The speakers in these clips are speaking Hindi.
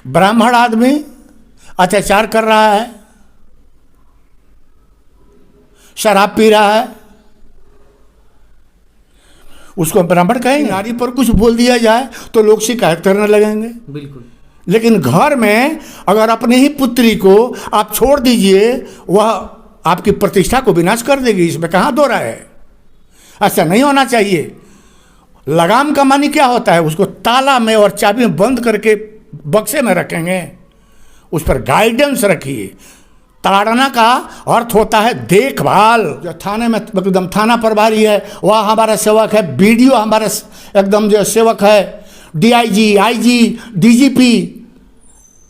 ब्राह्मण आदमी अत्याचार कर रहा है, शराब पी रहा है, उसको ब्राह्मण कहेंगे? नारी पर कुछ बोल दिया जाए तो लोग शिकायत करने लगेंगे। बिल्कुल। लेकिन घर में अगर अपनी ही पुत्री को आप छोड़ दीजिए, वह आपकी प्रतिष्ठा को विनाश कर देगी, इसमें कहाँ दो राय है। ऐसा नहीं होना चाहिए। लगाम का मानी क्या होता है? उसको ताला में और चाबी में बंद करके बक्से में रखेंगे, उस पर गाइडेंस रखिए। ताड़ना का अर्थ होता है देखभाल। जो थाने में एकदम थाना प्रभारी है वह हमारा सेवक है, बीडीओ हमारा एकदम जो सेवक है, डीआईजी, आईजी, डीजीपी,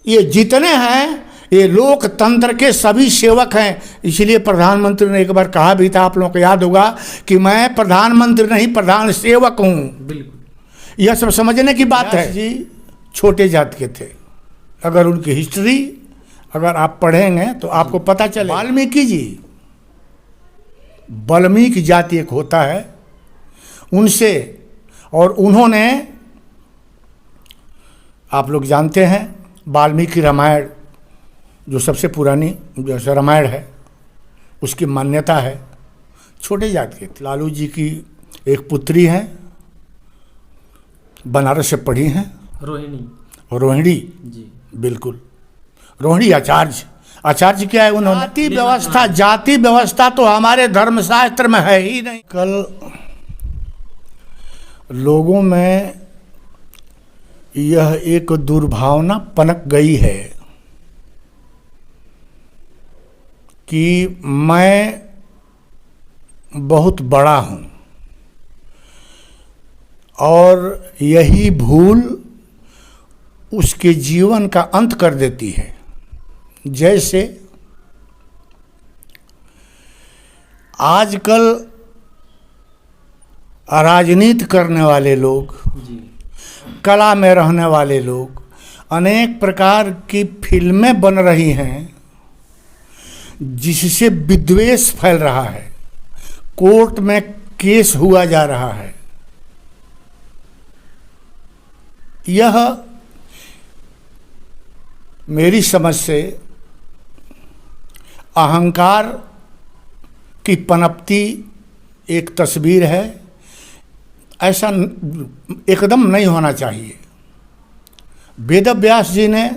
ये जितने हैं ये लोकतंत्र के सभी सेवक हैं। इसलिए प्रधानमंत्री ने एक बार कहा भी था, आप लोगों को याद होगा, कि मैं प्रधानमंत्री नहीं प्रधान सेवक हूँ। बिल्कुल। यह सब समझने की बात है। जी छोटे जात के थे, अगर उनकी हिस्ट्री अगर आप पढ़ेंगे तो आपको पता चले। वाल्मीकि जी, वाल्मीकि जाति एक होता है, उनसे, और उन्होंने, आप लोग जानते हैं वाल्मीकि रामायण जो सबसे पुरानी जैसे रामायण है उसकी मान्यता है। छोटे जात के थे। लालू जी की एक पुत्री हैं, बनारस से पढ़ी हैं, रोहिणी जी। बिल्कुल, रोहिणी आचार्य। आचार्य क्या है उन्होंने? जाति व्यवस्था तो हमारे धर्मशास्त्र में है ही नहीं। कल लोगों में यह एक दुर्भावना पनप गई है कि मैं बहुत बड़ा हूँ, और यही भूल उसके जीवन का अंत कर देती है। जैसे आजकल राजनीति करने वाले लोग, कला में रहने वाले लोग, अनेक प्रकार की फिल्में बन रही हैं जिससे विद्वेष फैल रहा है, कोर्ट में केस हुआ जा रहा है। यह मेरी समझ से अहंकार की पनपती एक तस्वीर है। ऐसा एकदम नहीं होना चाहिए। वेद व्यास जी ने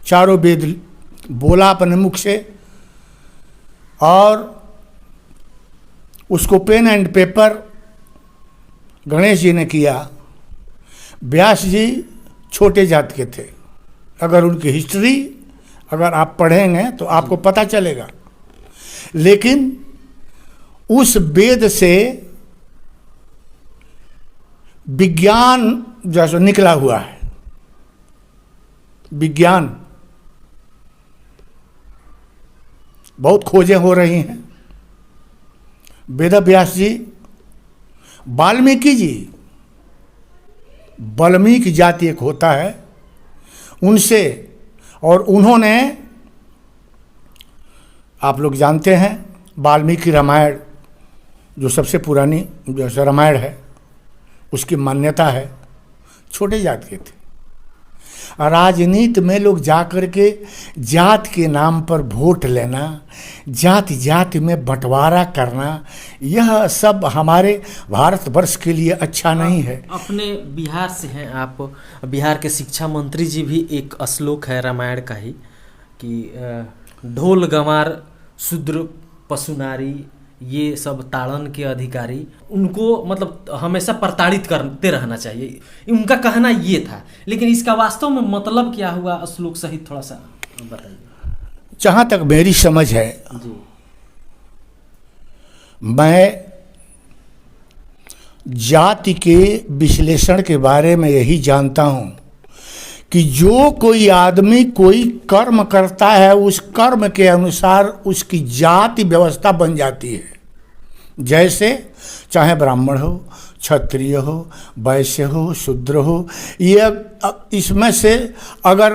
चारों वेद बोला अपने मुख से, और उसको pen and paper Ganesh ji ने किया। व्यास जी छोटे जात के थे, अगर उनकी हिस्ट्री अगर आप पढ़ेंगे तो आपको पता चलेगा। लेकिन उस वेद से विज्ञान जैसा निकला हुआ है। विज्ञान बहुत खोजें हो रही हैं। वेद व्यास जी, वाल्मीकि जी, वाल्मीकि जाति एक होता है, उनसे, और उन्होंने, आप लोग जानते हैं वाल्मीकि रामायण जो सबसे पुरानी जैसे रामायण है उसकी मान्यता है। छोटे जात के थे। राजनीति में लोग जाकर के जात के नाम पर वोट लेना, जाति जाति में बंटवारा करना, यह सब हमारे भारतवर्ष के लिए अच्छा नहीं है। अपने बिहार से हैं आप, बिहार के शिक्षा मंत्री जी भी एक श्लोक है रामायण का ही कि ढोल गंवार शूद्र पशु नारी ये सब ताड़न के अधिकारी, उनको मतलब हमेशा प्रताड़ित करते रहना चाहिए, उनका कहना ये था। लेकिन इसका वास्तव में मतलब क्या हुआ, श्लोक सहित थोड़ा सा बताइए। जहाँ तक मेरी समझ है जी, मैं जाति के विश्लेषण के बारे में यही जानता हूँ कि जो कोई आदमी कोई कर्म करता है उस कर्म के अनुसार उसकी जाति व्यवस्था बन जाती है। जैसे चाहे ब्राह्मण हो, क्षत्रिय हो, वैश्य हो, शूद्र हो, ये इसमें से अगर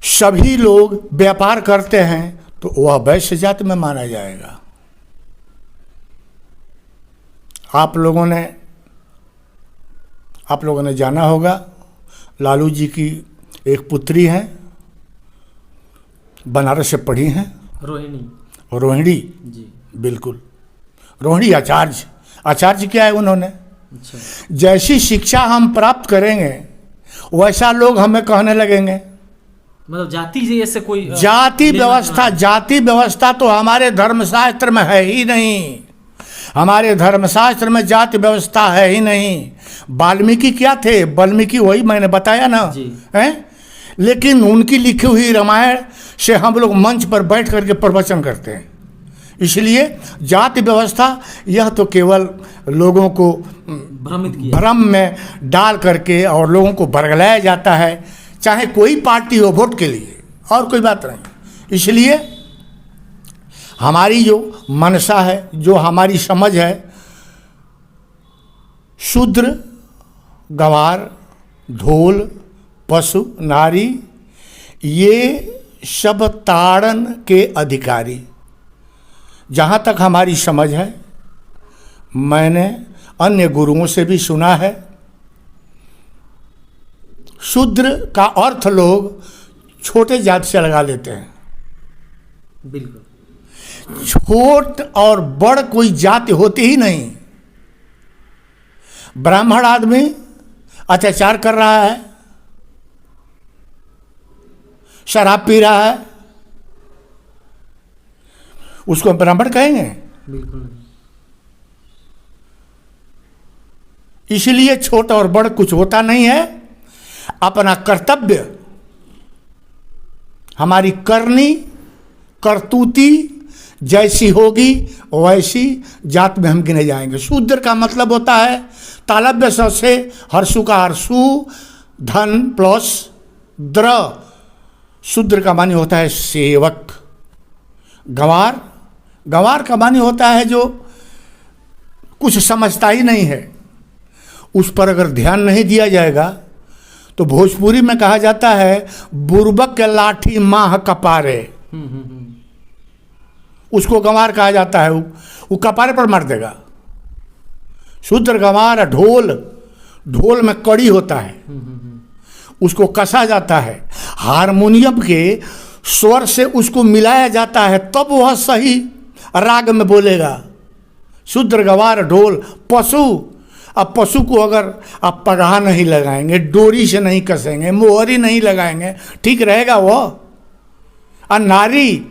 सभी लोग व्यापार करते हैं तो वह वैश्य जाति में माना जाएगा। आप लोगों ने जाना होगा लालू जी की एक पुत्री हैं, बनारस से पढ़ी हैं, रोहिणी। जी। बिल्कुल, रोहिणी आचार्य क्या है उन्होंने। अच्छा। जैसी शिक्षा हम प्राप्त करेंगे वैसा लोग हमें कहने लगेंगे। मतलब जाति जैसे कोई जाति व्यवस्था तो हमारे धर्मशास्त्र में है ही नहीं। हमारे धर्मशास्त्र में जाति व्यवस्था है ही नहीं। वाल्मीकि क्या थे? वाल्मीकि वही मैंने बताया ना, हैं? लेकिन उनकी लिखी हुई रामायण से हम लोग मंच पर बैठ करके प्रवचन करते हैं। इसलिए जाति व्यवस्था यह तो केवल लोगों को भ्रम में डाल करके और लोगों को बरगलाया जाता है, चाहे कोई पार्टी हो वोट के लिए, और कोई बात नहीं। इसलिए हमारी जो मनसा है, जो हमारी समझ है, शूद्र, गंवार, ढोल, पशु, नारी, ये सब ताड़न के अधिकारी। जहाँ तक हमारी समझ है, मैंने अन्य गुरुओं से भी सुना है, शूद्र का अर्थ लोग छोटे जात से लगा लेते हैं। बिल्कुल। छोट और बड़ कोई जाति होती ही नहीं। ब्राह्मण आदमी अत्याचार कर रहा है, शराब पी रहा है, उसको ब्राह्मण कहेंगे? बिल्कुल नहीं। इसलिए छोटा और बड़ कुछ होता नहीं है। अपना कर्तव्य, हमारी करनी करतूती जैसी होगी वैसी जात में हम गिने जाएंगे। शूद्र का मतलब होता है तालव्य स से हर्षु का हर्षु, धन प्लस द्र। शूद्र का मानी होता है सेवक। गंवार का मानी होता है जो कुछ समझता ही नहीं है। उस पर अगर ध्यान नहीं दिया जाएगा तो भोजपुरी में कहा जाता है बुर्बक के लाठी माह कपारे। उसको गंवार कहा जाता है। वो कपारे पर मार देगा। शूद्र गंवार। ढोल में कड़ी होता है, उसको कसा जाता है, हारमोनियम के स्वर से उसको मिलाया जाता है, तब वह सही राग में बोलेगा। शूद्र गंवार ढोल। पशु, अब पशु को अगर आप पगहा नहीं लगाएंगे, डोरी से नहीं कसेंगे, मोहरी नहीं लगाएंगे, ठीक रहेगा वो। और नारी,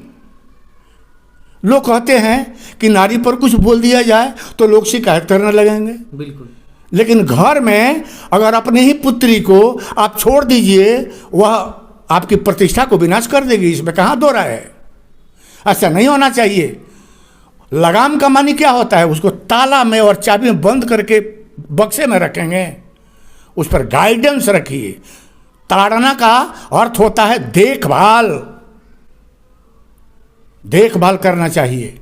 लोग कहते हैं कि नारी पर कुछ बोल दिया जाए तो लोग शिकायत करने लगेंगे। बिल्कुल। लेकिन घर में अगर अपने ही पुत्री को आप छोड़ दीजिए, वह आपकी प्रतिष्ठा को विनाश कर देगी। इसमें कहाँ दो राय है? ऐसा नहीं होना चाहिए। लगाम का मानी क्या होता है? उसको ताला में और चाबी में बंद करके बक्से में रखेंगे, उस पर गाइडेंस रखिए। ताड़ना का अर्थ होता है देखभाल करना चाहिए।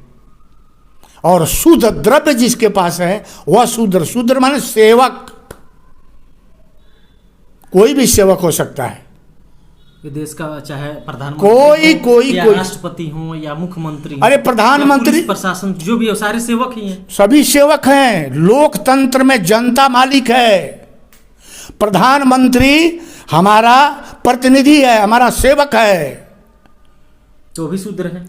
और शुद्ध द्रव्य जिसके पास है वह शूद्र माने सेवक। कोई भी सेवक हो सकता है। ये देश का चाहे प्रधानमंत्री कोई राष्ट्रपति हो या मुख्यमंत्री, अरे प्रधानमंत्री, प्रशासन जो भी हो, सारे सेवक ही हैं। सभी सेवक हैं। लोकतंत्र में जनता मालिक है। प्रधानमंत्री हमारा प्रतिनिधि है, हमारा सेवक है। तो भी शूद्र है।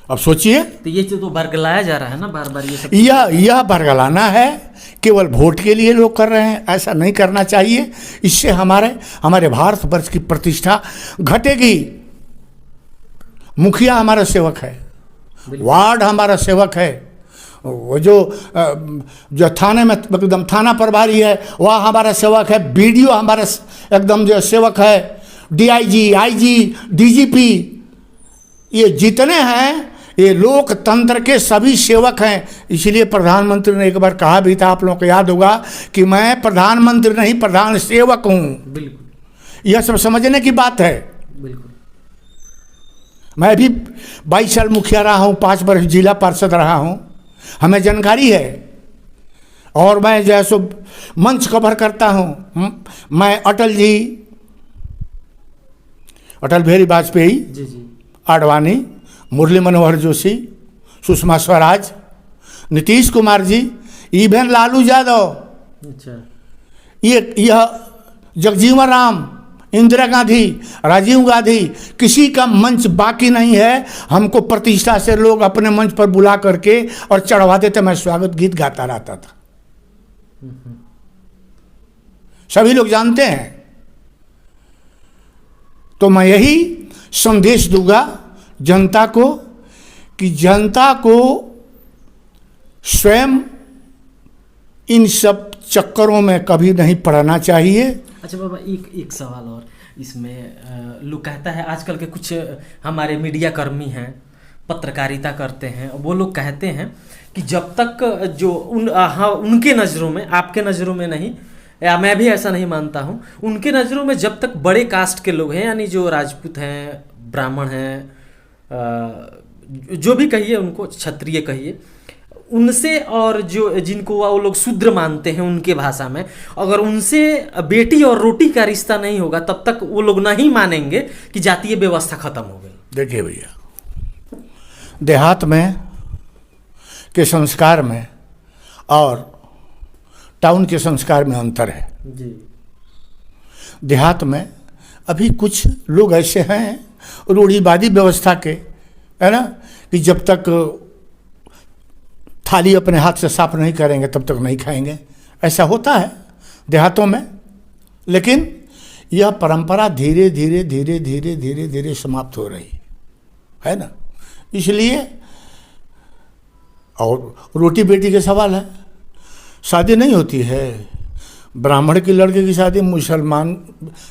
अब सोचिए, तो ये तो बरगलाया जा रहा है ना बार बार। ये सब यह बरगलाना है, केवल वोट के लिए लोग कर रहे हैं। ऐसा नहीं करना चाहिए। इससे हमारे भारतवर्ष की प्रतिष्ठा घटेगी। मुखिया हमारा सेवक है, वार्ड हमारा सेवक है, वो जो थाने में एकदम थाना प्रभारी है वह हमारा सेवक है, बीडीओ हमारा एकदम जो सेवक है, डीआईजी, आईजी, डीजीपी, ये जितने हैं ये लोकतंत्र के सभी सेवक हैं। इसलिए प्रधानमंत्री ने एक बार कहा भी था, आप लोगों को याद होगा, कि मैं प्रधानमंत्री नहीं प्रधान सेवक हूँ। बिल्कुल। यह सब समझने की बात है। बिल्कुल। मैं भी 22 साल मुखिया रहा हूँ, 5 वर्ष जिला पार्षद रहा हूँ, हमें जानकारी है। और मैं जो है सो मंच कवर करता हूँ। मैं अटल बिहारी वाजपेयी, आडवाणी, मुरली मनोहर जोशी, सुषमा स्वराज, नीतीश कुमार जी, इवन लालू यादव, अच्छा, यह जगजीवन राम, इंदिरा गांधी, राजीव गांधी, किसी का मंच बाकी नहीं है। हमको प्रतिष्ठा से लोग अपने मंच पर बुला करके और चढ़वा देते, मैं स्वागत गीत गाता रहता था। सभी लोग जानते हैं। तो मैं यही संदेश दूंगा जनता को कि जनता को स्वयं इन सब चक्करों में कभी नहीं पड़ना चाहिए। अच्छा बाबा, एक सवाल और इसमें लोग कहता है, आजकल के कुछ हमारे मीडिया कर्मी हैं, पत्रकारिता करते हैं, वो लोग कहते हैं कि जब तक जो उनके नज़रों में, आपके नज़रों में नहीं, या मैं भी ऐसा नहीं मानता हूँ, उनके नज़रों में जब तक बड़े कास्ट के लोग हैं, यानी जो राजपूत हैं, ब्राह्मण हैं, जो भी कहिए, उनको क्षत्रिय कहिए, उनसे, और जो जिनको वो लोग शूद्र मानते हैं उनके भाषा में, अगर उनसे बेटी और रोटी का रिश्ता नहीं होगा तब तक वो लोग नहीं मानेंगे कि जातीय व्यवस्था खत्म हो गई। देखिए भैया, देहात में के संस्कार में और टाउन के संस्कार में अंतर है जी। देहात में अभी कुछ लोग ऐसे हैं रूढ़िवादी व्यवस्था के, है ना, कि जब तक थाली अपने हाथ से साफ नहीं करेंगे तब तक नहीं खाएंगे। ऐसा होता है देहातों में, लेकिन यह परंपरा धीरे धीरे धीरे धीरे धीरे धीरे समाप्त हो रही है ना। इसलिए, और रोटी बेटी के सवाल है, शादी नहीं होती है, ब्राह्मण की लड़के की शादी मुसलमान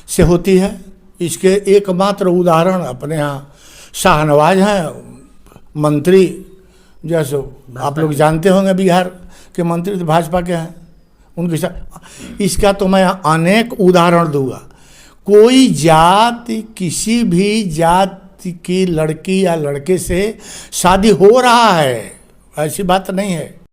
से होती है। इसके एकमात्र उदाहरण अपने यहाँ शाहनवाज हैं, मंत्री, जैसे आप लोग जानते होंगे बिहार के मंत्री तो भाजपा के हैं, उनके साथ। इसका तो मैं अनेक उदाहरण दूंगा। कोई जाति, किसी भी जाति की लड़की या लड़के से शादी हो रहा है, ऐसी बात नहीं है।